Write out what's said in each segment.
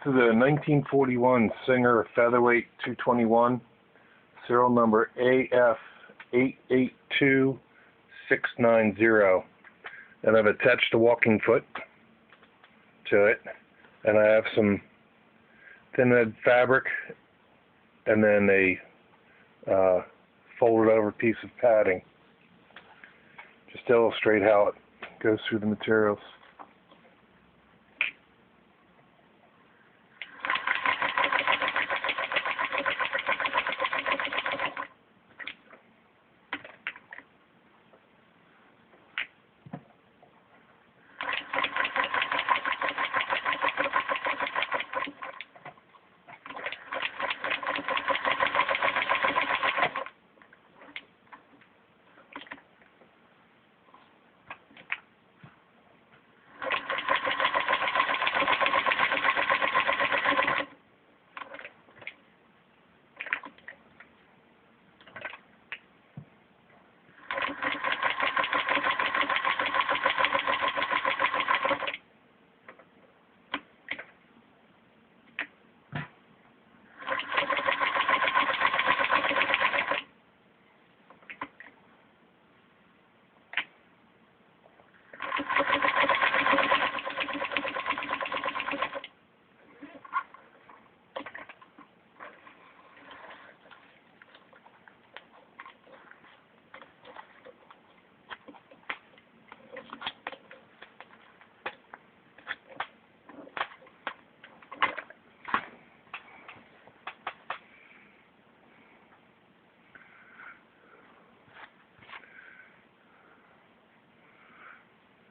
This is a 1941 Singer Featherweight 221, serial number AF882690, and I've attached a walking foot to it, and I have some thin-red fabric and then a folded over piece of padding, just to illustrate how it goes through the materials.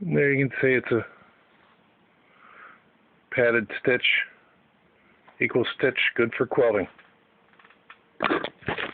And there you can see it's a padded stitch, equal stitch, good for quilting.